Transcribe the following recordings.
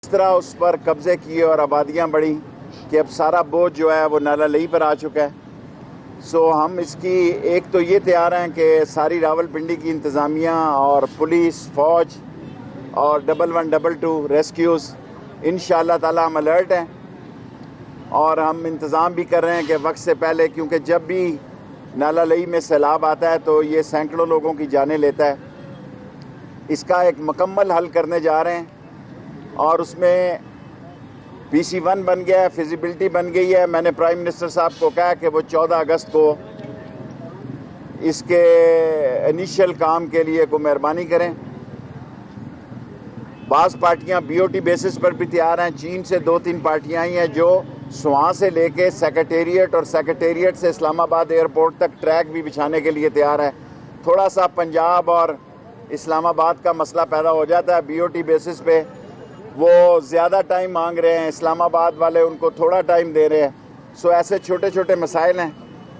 اس طرح اس پر قبضے کیے اور آبادیاں بڑھی کہ اب سارا بوجھ جو ہے وہ نالا لئی پر آ چکا ہے۔ سو ہم اس کی ایک تو یہ تیار ہیں کہ ساری راولپنڈی کی انتظامیہ اور پولیس فوج اور 1112 ریسکیوز انشاءاللہ تعالی ہم الرٹ ہیں، اور ہم انتظام بھی کر رہے ہیں کہ وقت سے پہلے، کیونکہ جب بھی نالا لئی میں سیلاب آتا ہے تو یہ سینکڑوں لوگوں کی جانیں لیتا ہے۔ اس کا ایک مکمل حل کرنے جا رہے ہیں، اور اس میں PC1 بن گیا ہے، فیزیبلٹی بن گئی ہے۔ میں نے پرائم منسٹر صاحب کو کہا کہ وہ 14 اگست کو اس کے انیشل کام کے لیے کوئی مہربانی کریں۔ بعض پارٹیاں BOT بیسس پر بھی تیار ہیں۔ چین سے 2-3 پارٹیاں ہی ہیں جو سوان سے لے کے سیکریٹریٹ اور سیکریٹریٹ سے اسلام آباد ایئرپورٹ تک ٹریک بھی بچھانے کے لیے تیار ہے۔ تھوڑا سا پنجاب اور اسلام آباد کا مسئلہ پیدا ہو جاتا ہے BOT بیسس پہ، وہ زیادہ ٹائم مانگ رہے ہیں، اسلام آباد والے ان کو تھوڑا ٹائم دے رہے ہیں۔ سو ایسے چھوٹے چھوٹے مسائل ہیں،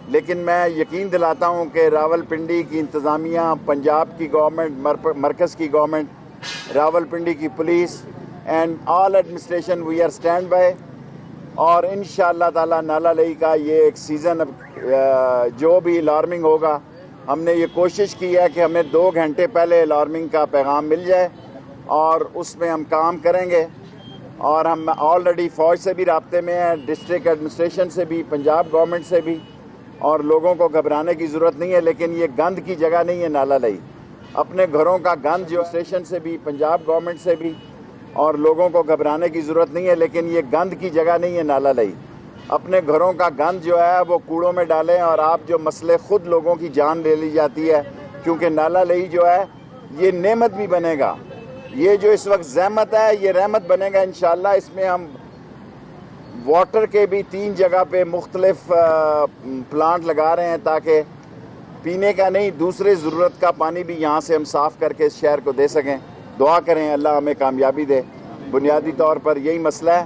لیکن میں یقین دلاتا ہوں کہ راولپنڈی کی انتظامیہ، پنجاب کی گورنمنٹ، مرکز کی گورنمنٹ، راولپنڈی کی police and all administration we are stand by, اور انشاءاللہ تعالی نالا لئی کا یہ ایک سیزن جو بھی الارمنگ ہوگا، ہم نے یہ کوشش کی ہے کہ ہمیں 2 گھنٹے پہلے الارمنگ کا پیغام مل جائے، اور اس میں ہم کام کریں گے۔ اور ہم آلریڈی فوج سے بھی رابطے میں ہیں، ڈسٹرکٹ ایڈمنسٹریشن سے بھی، پنجاب گورنمنٹ سے بھی، اور لوگوں کو گھبرانے کی ضرورت نہیں ہے۔ لیکن یہ گند کی جگہ نہیں ہے نالا لئی، اپنے گھروں کا گند جو اسٹیشن سے بھی، پنجاب گورنمنٹ سے بھی، اور لوگوں کو گھبرانے کی ضرورت نہیں ہے، لیکن یہ گند کی جگہ نہیں ہے نالا لئی۔ اپنے گھروں کا گند جو ہے وہ کوڑوں میں ڈالیں، اور آپ جو مسئلے خود لوگوں کی جان لے لی جاتی ہے، کیونکہ نالا لئی جو ہے یہ نعمت بھی بنے گا، یہ جو اس وقت زحمت ہے یہ رحمت بنے گا انشاءاللہ۔ اس میں ہم واٹر کے بھی 3 جگہ پہ مختلف پلانٹ لگا رہے ہیں، تاکہ پینے کا نہیں، دوسرے ضرورت کا پانی بھی یہاں سے ہم صاف کر کے اس شہر کو دے سکیں۔ دعا کریں اللہ ہمیں کامیابی دے۔ بنیادی طور پر یہی مسئلہ ہے،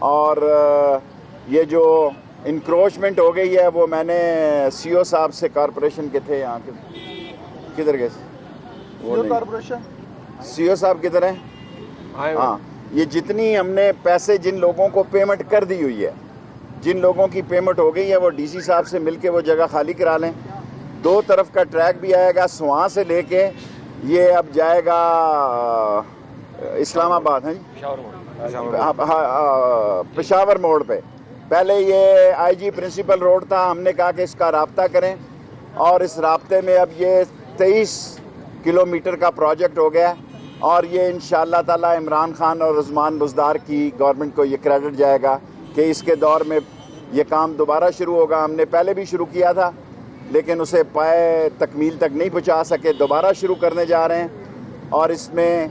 اور یہ جو انکروچمنٹ ہو گئی ہے وہ میں نے CO صاحب سے، کارپوریشن کے تھے یہاں کے، کدھر گئے وہ کارپوریشن CO صاحب کدھر ہیں؟ ہاں، یہ جتنی ہم نے پیسے جن لوگوں کو پیمنٹ کر دی ہوئی ہے، جن لوگوں کی پیمنٹ ہو گئی ہے، وہ DC صاحب سے مل کے وہ جگہ خالی کرا لیں۔ 2 طرف کا ٹریک بھی آئے گا، سوان سے لے کے یہ اب جائے گا اسلام آباد، ہیں پشاور موڑ پہ۔ پہلے یہ IG پرنسپل روڈ تھا، ہم نے کہا کہ اس کا رابطہ کریں، اور اس رابطے میں اب یہ 23 کلومیٹر کا پروجیکٹ ہو گیا، اور یہ انشاءاللہ تعالی عمران خان اور عثمان بزدار کی گورنمنٹ کو یہ کریڈٹ جائے گا کہ اس کے دور میں یہ کام دوبارہ شروع ہوگا۔ ہم نے پہلے بھی شروع کیا تھا، لیکن اسے پائے تکمیل تک نہیں پہنچا سکے، دوبارہ شروع کرنے جا رہے ہیں۔ اور اس میں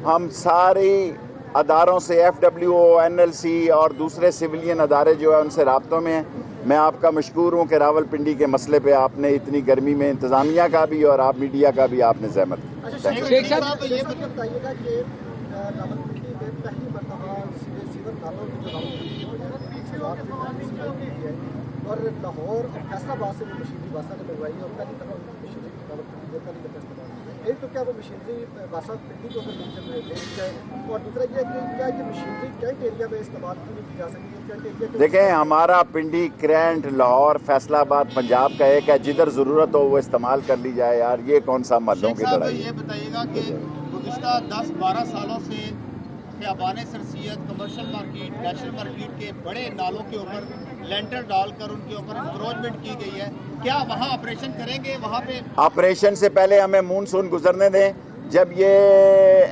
ہم ساری اداروں سے FWO، NLC اور دوسرے سویلین ادارے جو ہیں ان سے رابطوں میں ہیں۔ میں آپ کا مشکور ہوں کہ راولپنڈی کے مسئلے پہ آپ نے اتنی گرمی میں انتظامیہ کا بھی اور آپ میڈیا کا بھی آپ نے زحمت کی۔ شیخ صاحب یہ بتائیے گا کہ راولپنڈی میں پہلی مرتبہ سیور نالوں کی جو اور لاہور اور فیصل آباد سے بھی مشینری باسا نے لگوائی ہے، اور پہلی دفعہ مشینری راولپنڈی میں پہلی دفعہ استعمال کی۔ ایک تو کیا وہ مشینری باسا پنڈی کو لے جائے، اور دوسرا یہ کہ کیا یہ مشینری کینٹ ایریا میں استعمال کیوں نہیں کی جا سکتی؟ کینٹ ایریا دیکھیں، ہمارا پنڈی، کرینٹ، لاہور، فیصل آباد پنجاب کا ایک ہے، جدھر ضرورت ہو وہ استعمال کر لی جائے یار، یہ کون سا محلوں کی لڑائی ہے؟ یہ بتائیے گا کہ گزشتہ 10-12 سالوں سے Khayaban Sirsyed, commercial market, national market کے بڑے نالوں کے اوپر لینٹر ڈال کر ان کے اوپر انکروچمنٹ کی گئی ہے، کیا وہاں آپریشن کریں گے؟ وہاں پہ آپریشن سے پہلے ہمیں مونسون گزرنے دیں، جب یہ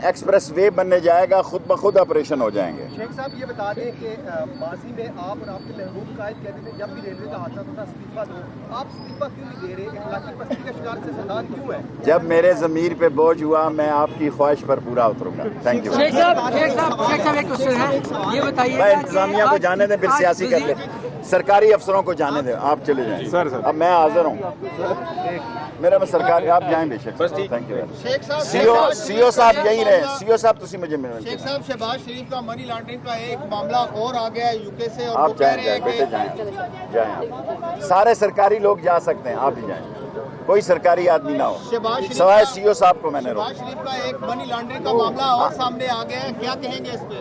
ایکسپریس وے بننے جائے گا خود بخود آپریشن ہو جائیں گے۔ شیخ صاحب یہ بتا دیں کہ ماضی میں آپ اور آپ کے محبوب قائد کہتے تھے جب بھی ریلوے کا حادثہ ہوتا استعفیٰ دو، آپ استعفیٰ کیوں نہیں دے رہے؟ اخلاقی پستی کا شکار سے سردار کیوں ہے؟ جب میرے ضمیر پہ بوجھ ہوا میں آپ کی خواہش پر پورا اتروں گا۔ Thank you. شیخ صاحب ایک کوشچن ہے، یہ بتائیے میں انتظامیہ کو جانے دیں، پھر سیاسی کر لیں، سرکاری افسروں کو جانے دیں، آپ چلے جائیں۔ اب میں حاضر ہوں، میرا میں سرکاری، آپ جائیں بے شک۔ Thank you. شیخ صاحب CO صاحب یہی رہے، CO صاحب تسی مجھے ملیں۔ شیخ صاحب شہباز شریف کا منی لانڈرنگ کا ایک معاملہ اور آ گیا ہے UK سے، اور آپ وہ کہہ جائیں، رہے جائیں ہیں بیٹے، کہ جائیں آپ، سارے سرکاری لوگ جا سکتے ہیں، آپ ہی جائیں، کوئی سرکاری آدمی نہ ہو سوائے CO صاحب کو میں نے روکا۔ شہباز شریف کا ایک منی لانڈرنگ کا معاملہ اور سامنے آ گیا ہے، کیا کہیں گے اس پہ؟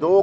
2